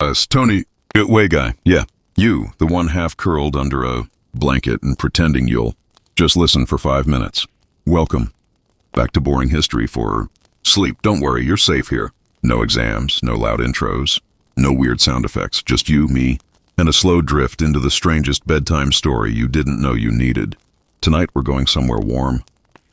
Yes, Tony, way guy, yeah. You, the one half curled under a blanket and pretending you'll just listen for 5 minutes. Welcome. Back to boring history for sleep. Don't worry, you're safe here. No exams, no loud intros, no weird sound effects, just you, me, and a slow drift into the strangest bedtime story you didn't know you needed. Tonight we're going somewhere warm,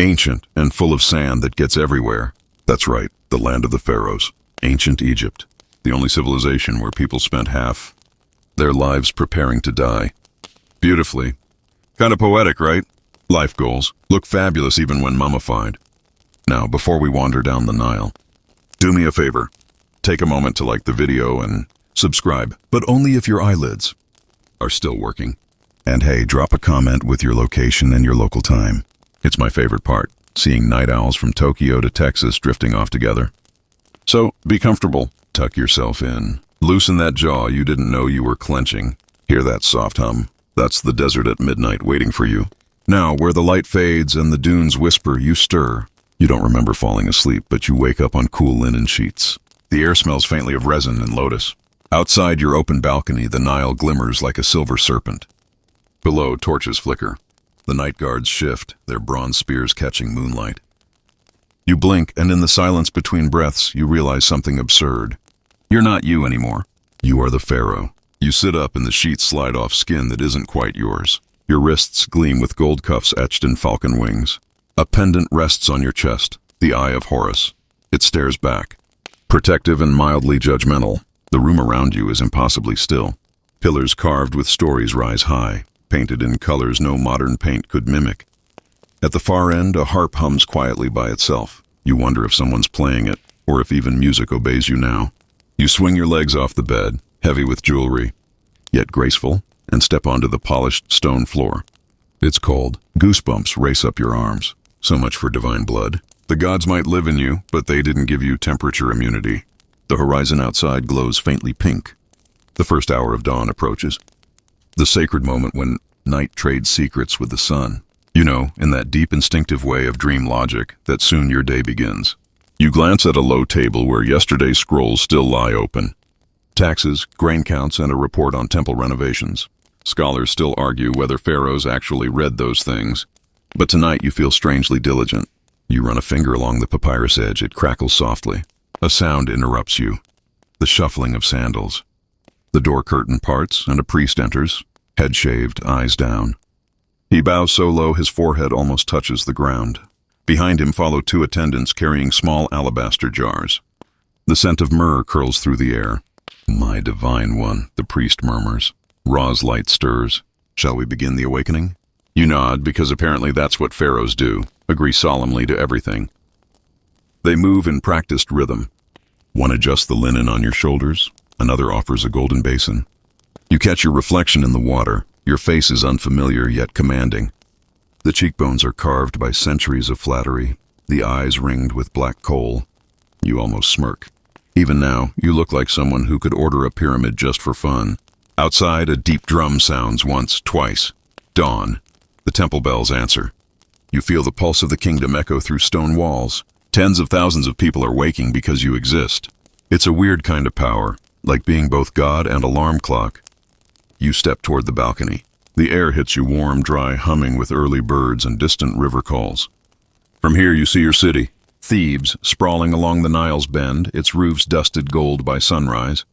ancient, and full of sand that gets everywhere. That's right, the land of the Pharaohs, ancient Egypt, the only civilization where people spent half their lives preparing to die. Beautifully. Kind of poetic, right? Life goals look fabulous even when mummified. Now, before we wander down the Nile, do me a favor. Take a moment to like the video and subscribe, but only if your eyelids are still working. And hey, drop a comment with your location and your local time. It's my favorite part, seeing night owls from Tokyo to Texas drifting off together. So, be comfortable. Tuck yourself in. Loosen that jaw you didn't know you were clenching. Hear that soft hum? That's the desert at midnight waiting for you. Now, where the light fades and the dunes whisper, you stir. You don't remember falling asleep, but you wake up on cool linen sheets. The air smells faintly of resin and lotus. Outside your open balcony, the Nile glimmers like a silver serpent. Below, torches flicker. The night guards shift, their bronze spears catching moonlight. You blink, and in the silence between breaths, you realize something absurd. You're not you anymore. You are the Pharaoh. You sit up and the sheets slide off skin that isn't quite yours. Your wrists gleam with gold cuffs etched in falcon wings. A pendant rests on your chest, the eye of Horus. It stares back. Protective and mildly judgmental, the room around you is impossibly still. Pillars carved with stories rise high, painted in colors no modern paint could mimic. At the far end, a harp hums quietly by itself. You wonder if someone's playing it, or if even music obeys you now. You swing your legs off the bed, heavy with jewelry, yet graceful, and step onto the polished stone floor. It's cold. Goosebumps race up your arms. So much for divine blood. The gods might live in you, but they didn't give you temperature immunity. The horizon outside glows faintly pink. The first hour of dawn approaches. The sacred moment when night trades secrets with the sun. You know, in that deep instinctive way of dream logic, that soon your day begins. You glance at a low table where yesterday's scrolls still lie open. Taxes, grain counts, and a report on temple renovations. Scholars still argue whether pharaohs actually read those things. But tonight you feel strangely diligent. You run a finger along the papyrus edge, it crackles softly. A sound interrupts you. The shuffling of sandals. The door curtain parts, and a priest enters, head shaved, eyes down. He bows so low his forehead almost touches the ground. Behind him follow 2 attendants carrying small alabaster jars. The scent of myrrh curls through the air. My divine one, the priest murmurs. Ra's light stirs. Shall we begin the awakening? You nod, because apparently that's what pharaohs do, agree solemnly to everything. They move in practiced rhythm. One adjusts the linen on your shoulders, another offers a golden basin. You catch your reflection in the water. Your face is unfamiliar yet commanding. The cheekbones are carved by centuries of flattery, the eyes ringed with black coal. You almost smirk. Even now, you look like someone who could order a pyramid just for fun. Outside, a deep drum sounds once, twice. Dawn. The temple bells answer. You feel the pulse of the kingdom echo through stone walls. Tens of thousands of people are waking because you exist. It's a weird kind of power, like being both God and alarm clock. You step toward the balcony. The air hits you warm, dry, humming with early birds and distant river calls. From here you see your city. Thebes, sprawling along the Nile's bend, its roofs dusted gold by sunrise.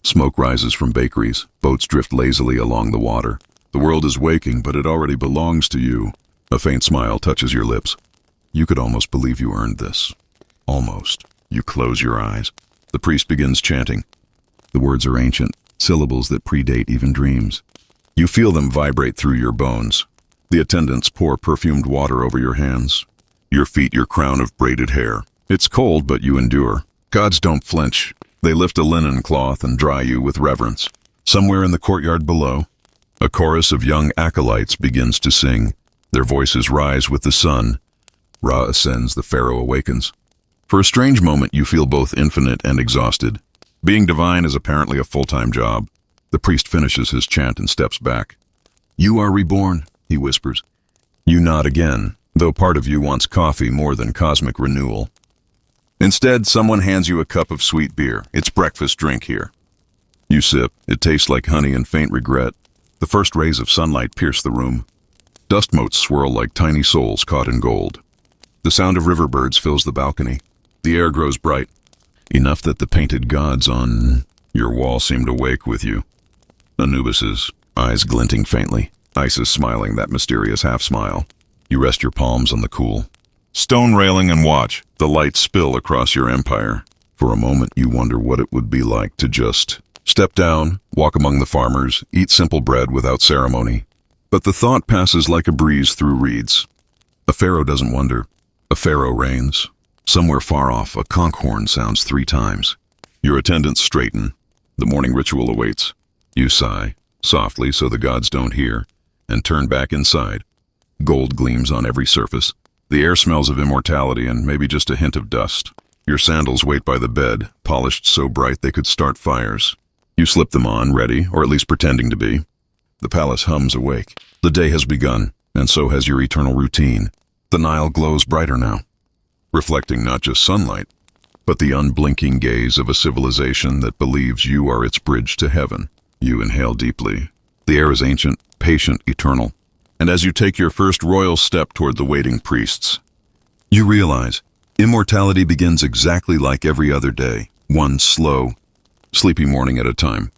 Smoke rises from bakeries. Boats drift lazily along the water. The world is waking, but it already belongs to you. A faint smile touches your lips. You could almost believe you earned this. Almost. You close your eyes. The priest begins chanting. The words are ancient, syllables that predate even dreams. You feel them vibrate through your bones. The attendants pour perfumed water over your hands. Your feet your crown of braided hair. It's cold, but you endure. Gods don't flinch. They lift a linen cloth and dry you with reverence. Somewhere in the courtyard below, a chorus of young acolytes begins to sing. Their voices rise with the sun. Ra ascends, the pharaoh awakens. For a strange moment, you feel both infinite and exhausted. Being divine is apparently a full-time job. The priest finishes his chant and steps back. You are reborn, he whispers. You nod again, though part of you wants coffee more than cosmic renewal. Instead, someone hands you a cup of sweet beer. It's breakfast drink here. You sip. It tastes like honey and faint regret. The first rays of sunlight pierce the room. Dust motes swirl like tiny souls caught in gold. The sound of river birds fills the balcony. The air grows bright, enough that the painted gods on your wall seem to wake with you. Anubis's eyes glinting faintly. Isis smiling that mysterious half-smile. You rest your palms on the cool stone railing and watch the light spill across your empire. For a moment you wonder what it would be like to just step down, walk among the farmers, eat simple bread without ceremony. But the thought passes like a breeze through reeds. A pharaoh doesn't wonder. A pharaoh reigns. Somewhere far off, a conch horn sounds 3 times. Your attendants straighten. The morning ritual awaits. You sigh, softly so the gods don't hear, and turn back inside. Gold gleams on every surface. The air smells of immortality and maybe just a hint of dust. Your sandals wait by the bed, polished so bright they could start fires. You slip them on, ready, or at least pretending to be. The palace hums awake. The day has begun, and so has your eternal routine. The Nile glows brighter now, reflecting not just sunlight, but the unblinking gaze of a civilization that believes you are its bridge to heaven. You inhale deeply. The air is ancient, patient, eternal. And as you take your first royal step toward the waiting priests, you realize immortality begins exactly like every other day, one slow, sleepy morning at a time.